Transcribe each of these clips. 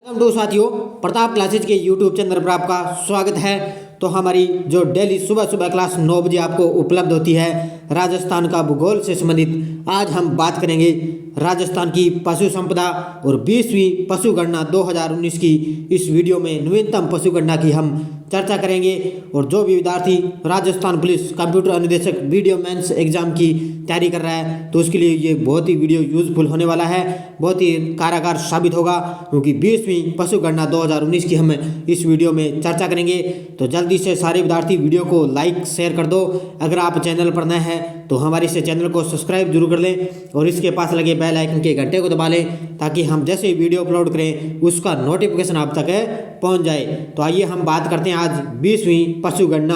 Welcome to साथियों, Pratap classes के YouTube channel पर आपका स्वागत है। तो हमारी जो डेली सुबह सुबह क्लास 9 बजे आपको उपलब्ध होती है राजस्थान का भूगोल से संबंधित, आज हम बात करेंगे राजस्थान की पशु संपदा और 20वीं पशु गणना 2019 की। इस वीडियो में नवीनतम पशु गणना की हम चर्चा करेंगे और जो भी विद्यार्थी राजस्थान पुलिस कंप्यूटर अनुदेशक वीडियो मेंस एग्जाम की तैयारी कर रहा है तो उसके लिए ये बहुत ही वीडियो यूजफुल होने वाला है, बहुत ही कारगर साबित होगा, क्योंकि 20वीं पशु गणना 2019 की हम इस वीडियो में चर्चा करेंगे। तो जल्दी से सारे विद्यार्थी वीडियो को लाइक शेयर कर दो। अगर आप चैनल पर नए हैं तो हमारे इस चैनल को सब्सक्राइब जरूर कर लें और इसके पास लगे बेल आइकन के घंटे को दबा लें ताकि हम जैसे वीडियो अपलोड करें उसका नोटिफिकेशन आप तक पहुंच जाए। तो आइए हम बात करते हैं आज 20वीं पशु गणना।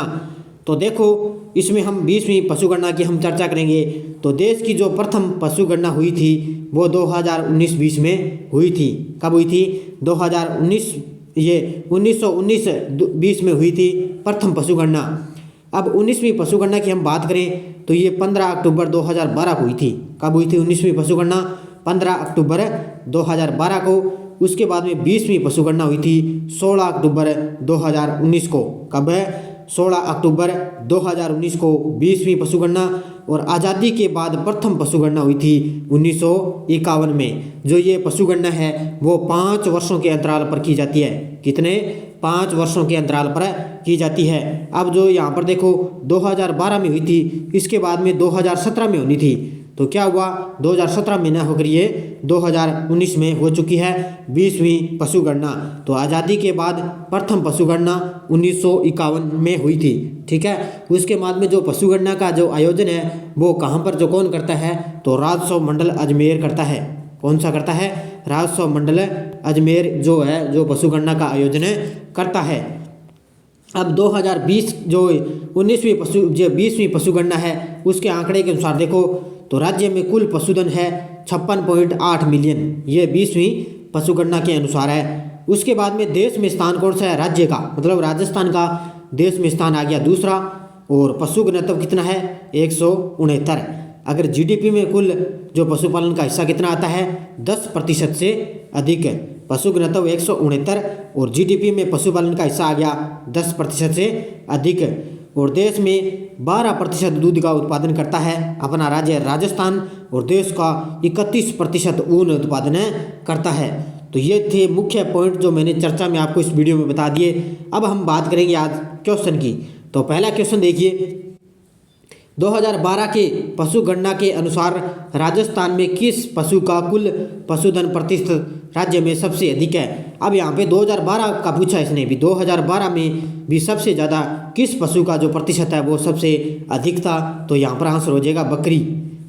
तो देखो, इसमें हम 20वीं पशु गणना की हम चर्चा करेंगे। तो देश की जो प्रथम पशु गणना हुई थी वो 2019-20 में हुई थी। कब हुई थी? 2019, ये 1919-20 में हुई थी प्रथम पशु गणना। अब 19वीं पशु गणना की हम बात करें तो ये 15 अक्टूबर 2012 को हुई थी। कब हुई थी 19वीं पशु गणना? 15 अक्टूबर 2012 को। उसके बाद में 20वीं पशु गणना हुई थी 16 अक्टूबर 2019 को। कब है? 16 अक्टूबर 2019 को 20वीं पशु गणना। और आज़ादी के बाद प्रथम पशु गणना हुई थी 1951 में। जो ये पशु गणना है वो 5 वर्षों के अंतराल पर की जाती है। कितने? 5 वर्षों के अंतराल पर की जाती है। अब जो यहाँ पर देखो 2012 में हुई थी, इसके बाद में 2017 में होनी थी। तो क्या हुआ? 2017 में ना होकर ये 2019 में हो चुकी है 20वीं पशु गणना। तो आज़ादी के बाद प्रथम पशु गणना 1951 में हुई थी। ठीक है। उसके बाद में जो पशु गणना का जो आयोजन है वो कहाँ पर, जो कौन करता है? तो राजस्व मंडल अजमेर करता है। कौन सा करता है? राजस्व मंडल अजमेर जो है, जो पशु गणना का आयोजन करता है। अब 2020 जो 20वीं पशु गणना है उसके आंकड़े के अनुसार देखो तो राज्य में कुल पशुधन है 56.8 मिलियन। ये 20वीं पशु गणना के अनुसार है। उसके बाद में देश में स्थान कौन सा है? राज्य का, मतलब राजस्थान का देश में स्थान आ गया दूसरा। और पशु घनत्व कितना है? 169। अगर जीडीपी में कुल जो पशुपालन का हिस्सा कितना आता है? 10% से अधिक है। पशु घनत्व 169 और जीडीपी में पशुपालन का हिस्सा आ गया 10% से अधिक। और देश में 12% दूध का उत्पादन करता है अपना राज्य राजस्थान, और देश का 31% ऊन उत्पादन करता है। तो ये थे मुख्य पॉइंट जो मैंने चर्चा में आपको इस वीडियो में बता दिए। अब हम बात करेंगे आज क्वेश्चन की। तो पहला क्वेश्चन देखिए, 2012 के पशु गणना के अनुसार राजस्थान में किस पशु का कुल पशुधन प्रतिशत राज्य में सबसे अधिक है? अब यहाँ पे 2012 का पूछा इसने भी, 2012 में भी सबसे ज़्यादा किस पशु का जो प्रतिशत है वो सबसे अधिक था? तो यहाँ पर आंसर हो जाएगा बकरी।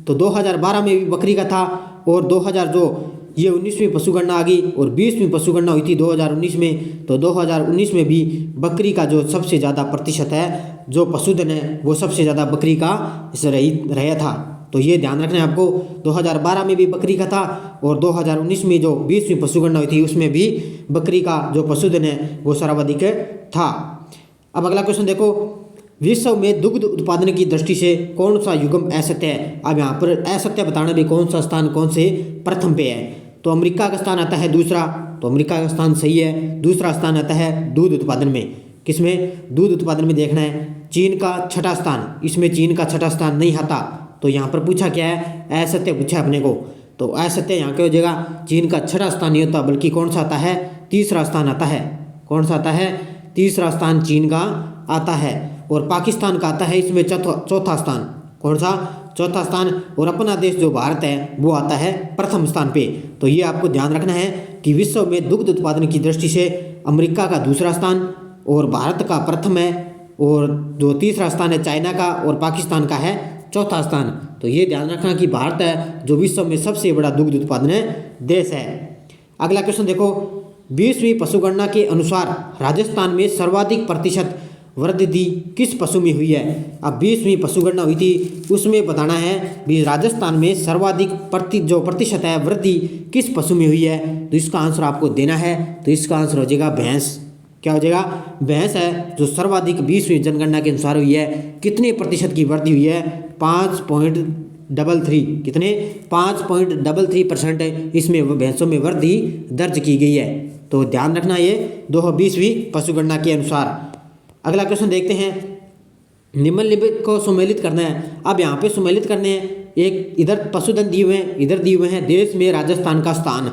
तो 2012 में भी बकरी का था। और 2000 जो ये 19वीं पशु गणना आ गई और 20वीं पशु गणना हुई थी 2019 में। तो 2019 में भी बकरी का जो सबसे ज़्यादा प्रतिशत है, जो पशुधन है वो सबसे ज़्यादा बकरी का रहा था। तो ये ध्यान रखना है आपको। 2012 में भी बकरी का था और 2019 में जो 20वीं पशु गणना हुई थी उसमें भी बकरी का जो पशुधन है वो सर्वाधिक था। अब अगला क्वेश्चन देखो, विश्व में दुग्ध उत्पादन की दृष्टि से कौन सा युग्म असत्य है? अब यहाँ पर असत्य बताना भी कौन सा स्थान कौन से प्रथम पे है? तो अमेरिका का स्थान आता है दूसरा। तो अमेरिका का स्थान सही है। दूसरा स्थान आता है दूध उत्पादन में। किसमें? दूध उत्पादन में देखना है। चीन का छठा स्थान, इसमें चीन का छठा स्थान नहीं आता। तो यहाँ पर पूछा क्या है? असत्य पूछा अपने को। तो असत्य यहाँ क्या हो जाएगा? चीन का छठा स्थान नहीं होता, बल्कि कौन सा आता है? तीसरा स्थान आता है। कौन सा आता है? तीसरा स्थान चीन का आता है। और पाकिस्तान का आता है इसमें चौथा स्थान। कौन सा? चौथा स्थान। और अपना देश जो भारत है वो आता है प्रथम स्थान पे। तो ये आपको ध्यान रखना है कि विश्व में दुग्ध उत्पादन की दृष्टि से अमेरिका का दूसरा स्थान और भारत का प्रथम है, और जो तीसरा स्थान है चाइना का और पाकिस्तान का है चौथा स्थान। तो ये ध्यान रखना कि भारत है जो विश्व में सबसे बड़ा दुग्ध उत्पादन देश है। अगला क्वेश्चन देखो, 20वीं पशु गणना के अनुसार राजस्थान में सर्वाधिक प्रतिशत वृद्धि किस पशु में हुई है? अब 20वीं पशु गणना हुई थी उसमें बताना है भी राजस्थान में सर्वाधिक जो प्रतिशत है वृद्धि किस पशु में हुई है। तो इसका आंसर आपको देना है। तो इसका आंसर हो जाएगा भैंस। क्या हो जाएगा? भैंस है जो सर्वाधिक 20वीं जनगणना के अनुसार हुई है। कितने प्रतिशत की वृद्धि हुई है? 5.33। कितने? 5.33% इसमें भैंसों में वृद्धि दर्ज की गई है। तो ध्यान रखना ये 2020वीं पशुगणना के अनुसार। अगला क्वेश्चन देखते हैं, निम्नलिखित को सुमेलित करना है। अब यहाँ पे सुमेलित करने हैं, एक इधर पशुधन दिए हुए हैं, इधर दिए हुए हैं देश में राजस्थान का स्थान।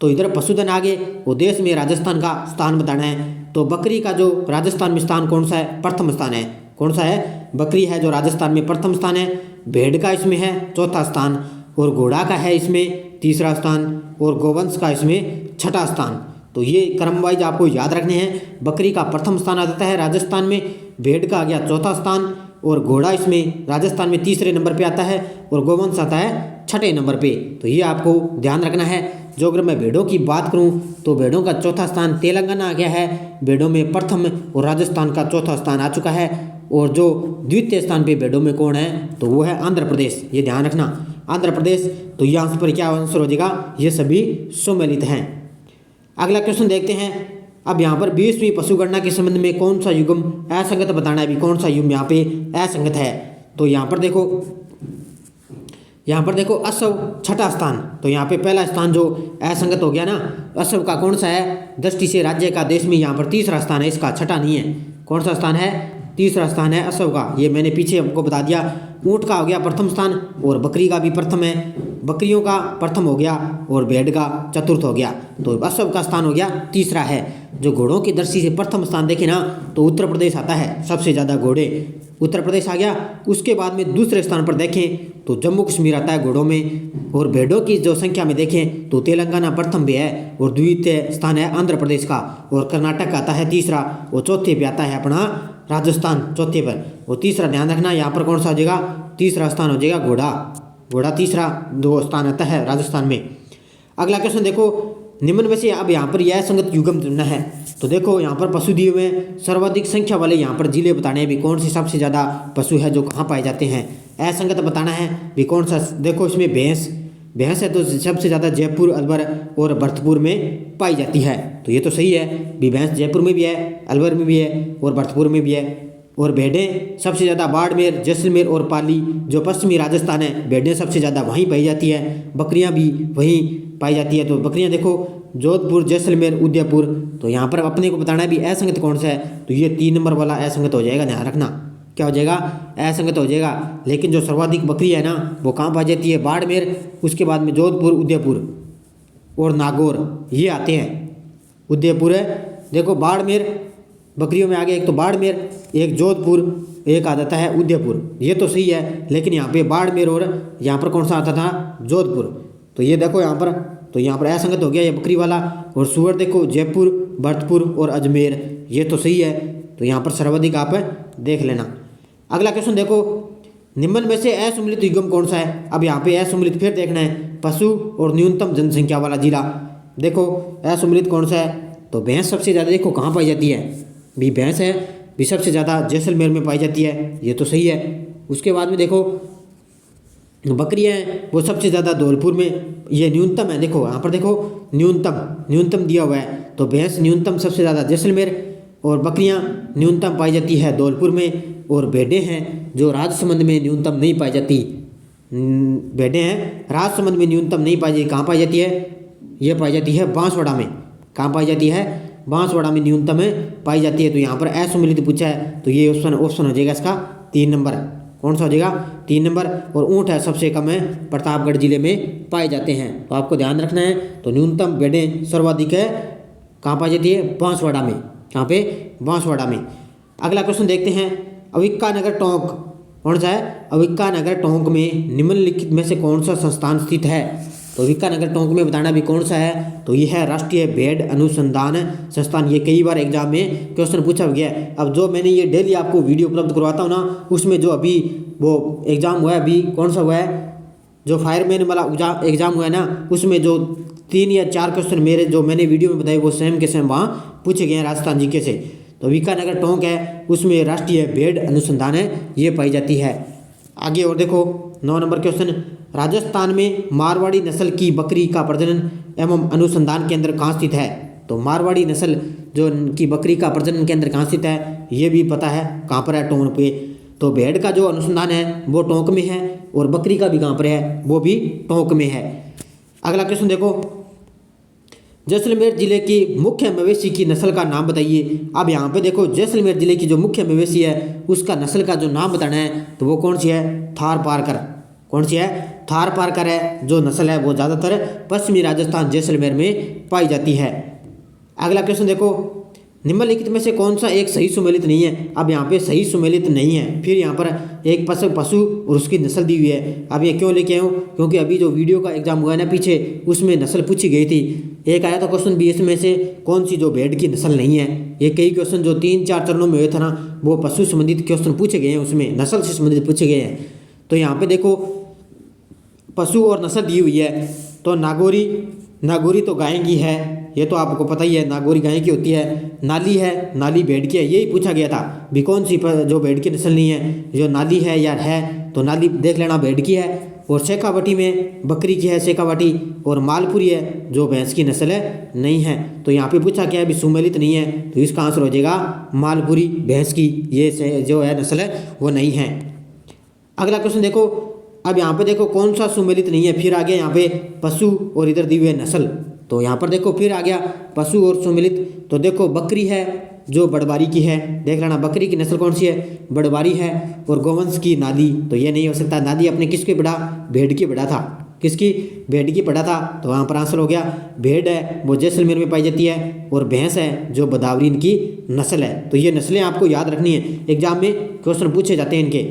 तो इधर पशुधन आगे वो देश में राजस्थान का स्थान बताना है। तो बकरी का जो राजस्थान में स्थान कौन सा है? प्रथम स्थान है। कौन सा है? बकरी है जो राजस्थान में प्रथम स्थान है। भेड़ का इसमें है चौथा स्थान, और घोड़ा का है इसमें तीसरा स्थान, और गोवंश का इसमें छठा स्थान। तो ये क्रम वाइज आपको याद रखने हैं। बकरी का प्रथम स्थान आ जाता है राजस्थान में, भेड़ का आ गया चौथा स्थान, और घोड़ा इसमें राजस्थान में तीसरे नंबर पे आता है, और गोवंश आता है छठे नंबर पे। तो ये आपको ध्यान रखना है। जो अगर मैं भेड़ों की बात करूं तो भेड़ों का चौथा स्थान तेलंगाना आ गया है, भेड़ों में प्रथम, और राजस्थान का चौथा स्थान आ चुका है। और जो द्वितीय स्थान पे भेड़ों में कौन है? तो वो है आंध्र प्रदेश। ये ध्यान रखना, आंध्र प्रदेश। तो ये आंसर पर क्या आंसर हो जाएगा? ये सभी सुमेलित हैं। अगला क्वेश्चन देखते हैं। अब यहाँ पर 20वीं पशुगणना के संबंध में कौन सा युग्म असंगत बताना है। अभी कौन सा युग्म यहाँ पे असंगत है? तो यहाँ पर देखो असव छठा स्थान। तो यहाँ पे पहला स्थान जो असंगत हो गया ना, असव का कौन सा है? दृष्टि से राज्य का देश में यहाँ पर तीसरा स्थान है, इसका छठा नहीं है। कौन सा स्थान है? तीसरा स्थान है असव का। ये मैंने पीछे आपको बता दिया। ऊँट का हो गया प्रथम स्थान, और बकरी का भी प्रथम है। बकरियों का प्रथम हो गया, और भेड़ का चतुर्थ हो गया। तो असव का स्थान हो गया तीसरा है। जो घोड़ों की दृष्टि से प्रथम स्थान देखें ना, तो उत्तर प्रदेश आता है, सबसे ज़्यादा घोड़े उत्तर प्रदेश आ गया। उसके बाद में दूसरे स्थान पर देखें तो जम्मू कश्मीर आता है घोड़ों में, और भेड़ों की जो संख्या में देखें तो तेलंगाना प्रथम पे है, और द्वितीय स्थान है आंध्र प्रदेश का, और कर्नाटक आता है तीसरा, और चौथे पे आता है अपना राजस्थान चौथे पर। और तीसरा ध्यान रखना, यहाँ पर कौन सा हो जाएगा? तीसरा स्थान हो जाएगा घोड़ा तीसरा, दो स्थान आता है राजस्थान में। अगला क्वेश्चन देखो, निम्न में से अब यहाँ पर यह संगत युग्म चुनना है। तो देखो यहाँ पर पशु दिए हुए हैं, सर्वाधिक संख्या वाले यहाँ पर जिले बताने हैं भी कौन से सबसे ज़्यादा पशु है जो कहाँ पाए जाते हैं। असंगत बताना है भी कौन सा। देखो इसमें भैंस है तो सबसे ज़्यादा जयपुर, अलवर और भरतपुर में पाई जाती है। तो ये तो सही है भी, भैंस जयपुर में भी है, अलवर में भी है, और भरतपुर में भी है। और भेड़ें सबसे ज़्यादा बाड़मेर, जैसलमेर और पाली जो पश्चिमी राजस्थान है, भेड़ें सबसे ज़्यादा वहीं पाई जाती है। बकरियां भी वहीं पाई जाती है। तो बकरियां देखो जोधपुर, जैसलमेर, उदयपुर। तो यहाँ पर अपने को बताना है भी असंगत कौन सा है। तो ये 3 नंबर वाला असंगत हो जाएगा, ध्यान रखना। क्या हो जाएगा? असंगत हो जाएगा। लेकिन जो सर्वाधिक बकरी है ना, वो कहाँ पाई जाती है? बाड़मेर, उसके बाद में जोधपुर, उदयपुर और नागौर, ये आते हैं। उदयपुर है, देखो बाड़मेर बकरियों में आगे एक तो बाड़मेर, एक जोधपुर, एक आ जाता है उदयपुर। ये तो सही है, लेकिन यहाँ पे बाड़मेर और यहाँ पर कौन सा आता था? जोधपुर। तो ये देखो यहाँ पर, तो यहाँ पर असंगत हो गया ये बकरी वाला। और सुअर देखो जयपुर, भरतपुर और अजमेर, ये तो सही है। तो यहाँ पर सर्वाधिक आप देख लेना। अगला क्वेश्चन देखो, निम्न में से असुमेलित युग्म कौन सा है। अब यहाँ पे असुमेलित फिर देखना है, पशु और न्यूनतम जनसंख्या वाला जिला। देखो असुमेलित कौन सा है? तो भैंस सबसे ज़्यादा देखो कहाँ पाई जाती है भी, भैंस है भी सबसे ज़्यादा जैसलमेर में पाई जाती है, ये तो सही है। उसके बाद में देखो बकरियाँ हैं वो सबसे ज़्यादा धौलपुर में, ये न्यूनतम है। देखो यहाँ पर देखो न्यूनतम दिया हुआ है। तो भैंस न्यूनतम सबसे ज़्यादा जैसलमेर, और बकरियाँ न्यूनतम पाई जाती है धौलपुर में। और भेड़ें हैं जो राजसमंद में न्यूनतम नहीं पाई जाती, भेड़ें हैं राजसमंद में न्यूनतम नहीं पाई जाती। कहाँ पाई जाती है? ये पाई जाती है बांसवाड़ा में। कहाँ पाई जाती है? बांसवाड़ा में न्यूनतम पाई जाती है। तो यहाँ पर असुमेलित पूछा है, तो ये ऑप्शन हो जाएगा इसका 3 नंबर। कौन सा हो जाएगा? 3 नंबर। और ऊँट है सबसे कम है, प्रतापगढ़ जिले में पाए जाते हैं। तो आपको ध्यान रखना है। तो न्यूनतम भेड़ें सर्वाधिक है कहाँ पाई जाती है? बांसवाड़ा में। कहाँ पे? बांसवाड़ा में। अगला क्वेश्चन देखते हैं, अविक्का नगर टोंक कौन सा है? अविक्का नगर टोंक में निम्नलिखित में से कौन सा संस्थान स्थित है? तो अविक्का नगर टोंक में बताना भी कौन सा है? तो यह है राष्ट्रीय भेड़ अनुसंधान संस्थान। ये कई बार एग्जाम में क्वेश्चन पूछा गया है। अब जो मैंने ये डेली आपको वीडियो उपलब्ध करवाता हूँ ना, उसमें जो अभी वो एग्ज़ाम हुआ है, अभी कौन सा हुआ है, जो फायरमैन वाला एग्ज़ाम हुआ है ना, उसमें जो 3 या 4 क्वेश्चन मेरे जो मैंने वीडियो में बताए वो सेम के सेम वहाँ पूछे गए हैं राजस्थान जीके से। तो अविक्का नगर टोंक है, उसमें राष्ट्रीय भेड़ अनुसंधान है, ये पाई जाती है। आगे और देखो 9 नंबर क्वेश्चन, राजस्थान में मारवाड़ी नस्ल की बकरी का प्रजनन एवं अनुसंधान केंद्र कहाँ स्थित है? तो मारवाड़ी नस्ल जो की बकरी का प्रजनन केंद्र कहाँ स्थित है, ये भी पता है कहाँ पर है? टोंक पे। तो भेड़ का जो अनुसंधान है वो टोंक में है, और बकरी का भी कहाँ पर है? वो भी टोंक में है। अगला क्वेश्चन देखो, जैसलमेर जिले की मुख्य मवेशी की नस्ल का नाम बताइए। अब यहाँ पे देखो जैसलमेर जिले की जो मुख्य मवेशी है उसका नस्ल का जो नाम बताना है तो वो कौन सी है, थार पारकर। कौन सी है, थार पारकर है जो नस्ल है वो ज़्यादातर पश्चिमी राजस्थान जैसलमेर में पाई जाती है। अगला क्वेश्चन देखो, निम्नलिखित में से कौन सा एक सही सुमेलित नहीं है। अब यहाँ पे सही सुमेलित नहीं है, फिर यहाँ पर एक पशु और उसकी नस्ल दी हुई है। अब ये क्यों लेके आया हूँ, क्योंकि अभी जो वीडियो का एग्जाम हुआ है ना पीछे, उसमें नस्ल पूछी गई थी। एक आया था क्वेश्चन भी इसमें से कौन सी जो भेड़ की नस्ल नहीं है। ये कई क्वेश्चन जो 3-4 चरणों में हुए थे ना वो पशु संबंधित क्वेश्चन पूछे गए हैं, उसमें नस्ल से संबंधित पूछे गए हैं। तो यहाँ पे देखो पशु और नस्ल दी हुई है। तो नागौरी तो गाय की है, ये तो आपको पता ही है, नागौरी गाय की होती है। नाली है, नाली भेड़ की है, यही पूछा गया था भी कौन सी जो भेड़ की नस्ल नहीं है, जो नाली है या है तो नाली देख लेना भेड़ की है। और शेखावटी में बकरी की है शेखावटी, और मालपुरी है जो भैंस की नस्ल है नहीं है। तो यहाँ पे पूछा क्या है भी सुमेलित नहीं है, तो इसका आंसर हो जाएगा मालपुरी भैंस की, ये जो है नस्ल है वो नहीं है। अगला क्वेश्चन देखो, अब यहाँ पे देखो कौन सा सुमेलित नहीं है, फिर आ गया यहाँ पे पशु और इधर दी हुई है नस्ल। तो यहाँ पर देखो फिर आ गया पशु और सुमेलित। तो देखो बकरी है जो बड़बारी की है, देख लेना बकरी की नस्ल कौन सी है, बड़बारी है। और गोवंश की नाली, तो ये नहीं हो सकता, नाली अपने किसके पढ़ा, भेड़ की पढ़ा था, किसकी, भेड़ की पढ़ा था। तो वहाँ पर आंसर हो गया भेड़ है वो जैसलमेर में पाई जाती है, और भैंस है जो बदावरीन की नस्ल है। तो ये नस्लें आपको याद रखनी है, एग्जाम में क्वेश्चन पूछे जाते हैं इनके।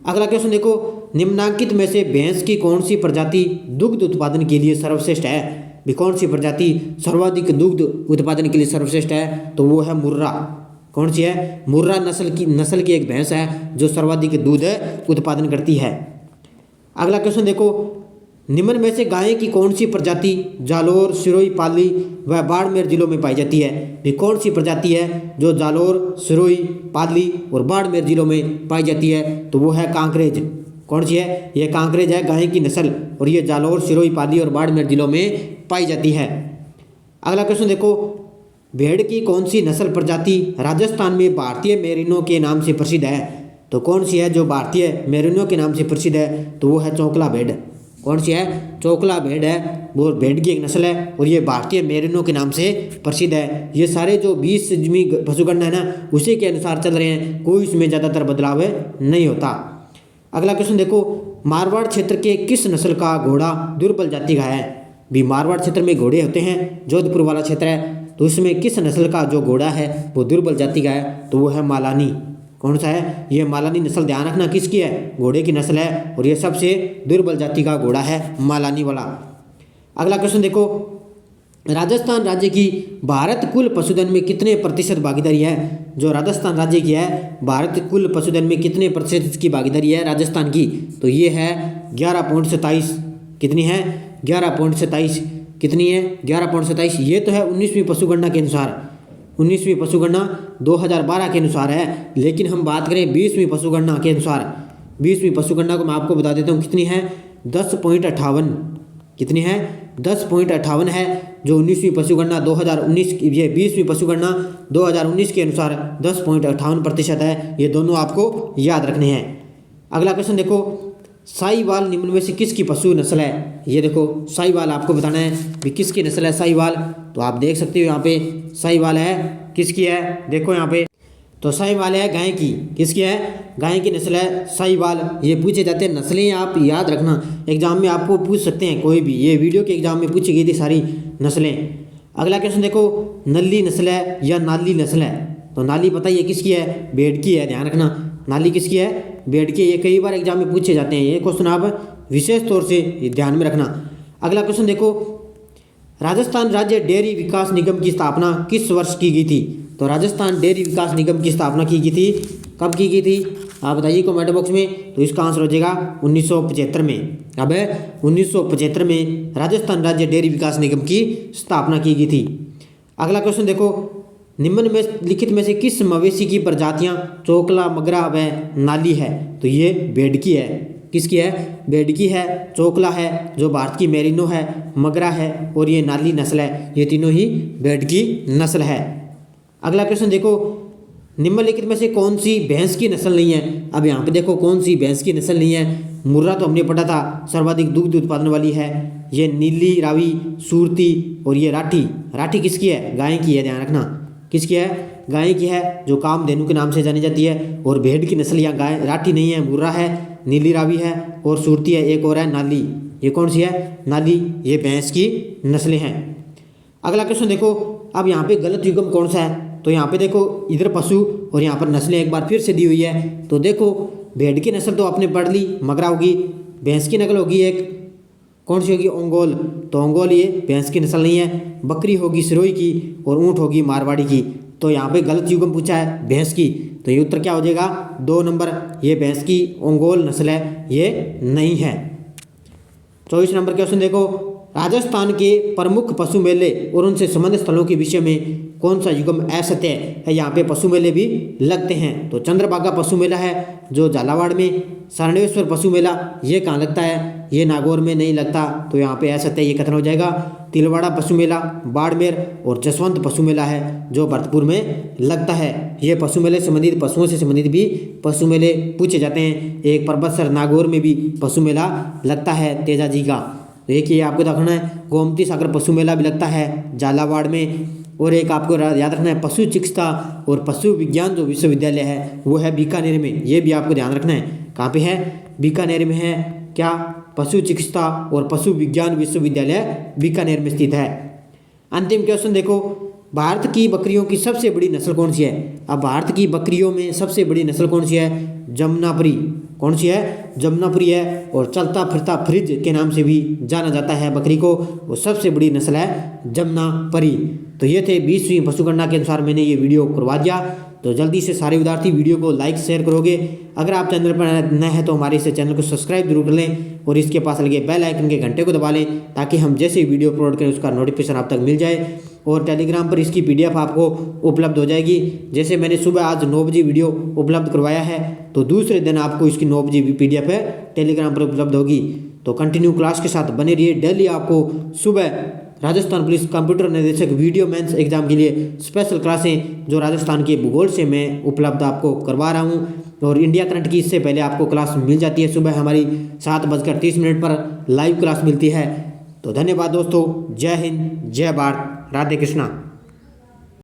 अगला क्वेश्चन देखो, निम्नांकित में से भैंस की कौन सी प्रजाति दुग्ध उत्पादन के लिए सर्वश्रेष्ठ है। भी कौन सी प्रजाति सर्वाधिक दुग्ध उत्पादन के लिए सर्वश्रेष्ठ है, तो वो है मुर्रा। कौन सी है, मुर्रा नस्ल की एक भैंस है जो सर्वाधिक दूध उत्पादन करती है। अगला क्वेश्चन देखो, निम्न में से गाय की कौन सी प्रजाति जालोर, सिरोही, पाली व बाड़मेर जिलों में पाई जाती है। भी कौन सी प्रजाति है जो जालोर, सिरोही, पाली और बाड़मेर जिलों में पाई जाती है, तो वो है कांकरेज। कौन सी है, ये कांकरेज है गाय की नस्ल, और ये जालोर, सिरोही, पाली और बाड़मेर जिलों में पाई जाती है। अगला क्वेश्चन देखो, भेड़ की कौन सी नस्ल प्रजाति राजस्थान में भारतीय मेरिनो के नाम से प्रसिद्ध है। तो कौन सी है जो भारतीय मेरिनो के नाम से प्रसिद्ध है, तो वो है चौकला भेड़। कौन सी है, चौकला भेड़ है, वो भेड़ की एक नस्ल है, और ये भारतीय मेरिनो के नाम से प्रसिद्ध है। ये सारे जो 20वीं पशुगणना है ना उसी के अनुसार चल रहे हैं, कोई इसमें ज़्यादातर बदलाव नहीं होता। अगला क्वेश्चन देखो, मारवाड़ क्षेत्र के किस नस्ल का घोड़ा दुर्बल जाति का है। भी मारवाड़ क्षेत्र में घोड़े होते हैं, जोधपुर वाला क्षेत्र है, तो उसमें किस नस्ल का जो घोड़ा है वो दुर्बल जाति का है, तो वो है मालानी। कौन सा है, ये मालानी नस्ल, ध्यान रखना किसकी है, घोड़े की नस्ल है, और ये सबसे दुर्बल जाति का घोड़ा है मालानी वाला। अगला क्वेश्चन देखो, राजस्थान राज्य की भारत कुल पशुधन में कितने प्रतिशत भागीदारी है। जो राजस्थान राज्य की है भारत कुल पशुधन में कितने प्रतिशत की भागीदारी है राजस्थान की, तो ये है 11.27। कितनी है, 11.27। कितनी है, 11.27। ये तो है 19वीं पशुगणना के अनुसार, 19वीं पशुगणना 2012 के अनुसार है। लेकिन हम बात करें 20वीं पशुगणना के अनुसार, 20वीं पशुगणना को मैं आपको बता देता हूँ कितनी है, 10.58। कितनी है, 10.58 है। जो 19वीं पशुगणना 2019, ये 20वीं पशुगणना 2019 के अनुसार 10.58% है। ये दोनों आपको याद रखने हैं। अगला क्वेश्चन देखो, साहीवाल निम्न में से किसकी पशु नस्ल है। ये देखो साहीवाल आपको बताना है भी किसकी नस्ल है साहीवाल। तो आप देख सकते हो यहाँ पे साहीवाल है, किसकी है, देखो यहाँ पे, तो साहीवाल है गाय की, किसकी है, गाय की नस्ल है साहीवाल। ये पूछे जाते हैं नस्लें, आप याद रखना, एग्जाम में आपको पूछ सकते हैं कोई भी, ये वीडियो के एग्जाम में पूछी गई थी सारी नस्लें। अगला क्वेश्चन देखो, नल्ली नस्ल है या नाली नस्ल है। तो नाली बताइए किसकी है, भेड़ की है, ध्यान रखना, नाली किसकी है, भेड़ की। ये कई बार एग्जाम में पूछे जाते हैं, ये क्वेश्चन आप विशेष तौर से ध्यान में रखना। अगला क्वेश्चन देखो, राजस्थान राज्य डेयरी विकास निगम की स्थापना किस वर्ष की गई थी। तो राजस्थान डेयरी विकास निगम की स्थापना की गई थी, कब की गई थी, आप बताइए कमेंट बॉक्स में। तो इसका आंसर हो जाएगा 1975 में। अब 1975 में राजस्थान राज्य डेयरी विकास निगम की स्थापना की गई थी। अगला क्वेश्चन देखो, निम्न में लिखित में से किस मवेशी की प्रजातियां चोकला, मगरा व नाली है। तो ये भेड़ की है, किसकी है, भेड़ की है, चोकला है जो भारत की मेरिनो है, मगरा है और ये नाली नस्ल है, ये तीनों ही भेड़ की नस्ल है। अगला क्वेश्चन देखो, निम्नलिखित में से कौन सी भैंस की नस्ल नहीं है। अब यहाँ पे देखो कौन सी भैंस की नस्ल नहीं है, मुर्रा तो हमने पढ़ा था सर्वाधिक दुग्ध उत्पादन वाली है। ये नीली रावी, सूरती और ये राठी। राठी किसकी है? गाय की है, ध्यान रखना। किसकी है? गाय की है, जो कामधेनु के नाम से जानी जाती है। और भेड़ की नस्ल यहाँ गाय राठी नहीं है, मुर्रा है, नीली रावी है और सूरती है, एक और है नाली। ये कौन सी है? नाली। ये भैंस की नस्लें हैं। अगला क्वेश्चन देखो, अब यहाँ पे गलत युग्म कौन सा है? तो यहाँ पे देखो, इधर पशु और यहाँ पर नस्लें एक बार फिर से दी हुई है। तो देखो, भेड़ की नस्ल तो आपने पढ़ ली, मगरा होगी। भैंस की नस्ल होगी एक, कौन सी होगी? ओंगोल। तो ओंगोल ये भैंस की नस्ल नहीं है। बकरी होगी सिरोही की और ऊँट होगी मारवाड़ी की। तो यहाँ पे गलत युग्म पूछा है भैंस की, तो ये उत्तर क्या हो जाएगा? 2 नंबर। ये भैंस की ओंगोल नस्ल है, ये नहीं है। 24 नंबर क्वेश्चन देखो, राजस्थान के प्रमुख पशु मेले और उनसे संबंधित स्थलों के विषय में कौन सा युग्म असत्य है? यहाँ पे पशु मेले भी लगते हैं। तो चंद्रभागा पशु मेला है जो झालावाड़ में। सारणेश्वर पशु मेला ये कहाँ लगता है? ये नागौर में नहीं लगता, तो यहाँ पे असत्य, ये खत्म हो जाएगा। तिलवाड़ा पशु मेला बाड़मेर और जसवंत पशु मेला है जो भरतपुर में लगता है। ये पशु मेले संबंधित पशुओं से संबंधित भी पशु मेले पूछे जाते हैं। एक परबतसर नागौर में भी पशु मेला लगता है तेजाजी का। तो एक ये आपको रखना है, गोमती सागर पशु मेला भी लगता है झालावाड़ में। और एक आपको याद रखना है, पशु चिकित्सा और पशु विज्ञान जो विश्वविद्यालय है वो है बीकानेर में। ये भी आपको ध्यान रखना है, कहाँ पे है? बीकानेर में है। क्या? पशु चिकित्सा और पशु विज्ञान विश्वविद्यालय बीकानेर में स्थित है। अंतिम क्वेश्चन देखो, भारत की बकरियों की सबसे बड़ी नस्ल कौन सी है? अब भारत की बकरियों में सबसे बड़ी नस्ल कौन सी है? जमुनापुरी। कौन सी है? जमुनापुरी है। और चलता फिरता फ्रिज के नाम से भी जाना जाता है बकरी को, वो सबसे बड़ी नस्ल है जमुनापुरी। तो ये थे 20वीं पशुगणना के अनुसार मैंने ये वीडियो करवा दिया। तो जल्दी से सारे विद्यार्थी वीडियो को लाइक शेयर करोगे। अगर आप चैनल पर नए हैं तो हमारे इस चैनल को सब्सक्राइब जरूर कर लें और इसके पास लगे बेल आइकन के घंटे को दबा लें ताकि हम जैसे वीडियो अपलोड करें उसका नोटिफिकेशन आप तक मिल जाए। और टेलीग्राम पर इसकी PDF आपको उपलब्ध हो जाएगी। जैसे मैंने सुबह आज 9 बजे वीडियो उपलब्ध करवाया है, तो दूसरे दिन आपको इसकी 9 बजे PDF है टेलीग्राम पर उपलब्ध होगी। तो कंटिन्यू क्लास के साथ बने रहिए। डेली आपको सुबह राजस्थान पुलिस कंप्यूटर निदेशक वीडियो मेंस एग्जाम के लिए स्पेशल क्लासें जो राजस्थान के भूगोल से मैं उपलब्ध आपको करवा रहा हूं। और इंडिया करंट की इससे पहले आपको क्लास मिल जाती है। सुबह हमारी 7:30 पर लाइव क्लास मिलती है। तो धन्यवाद दोस्तों। जय हिंद, जय भारत, राधे कृष्णा।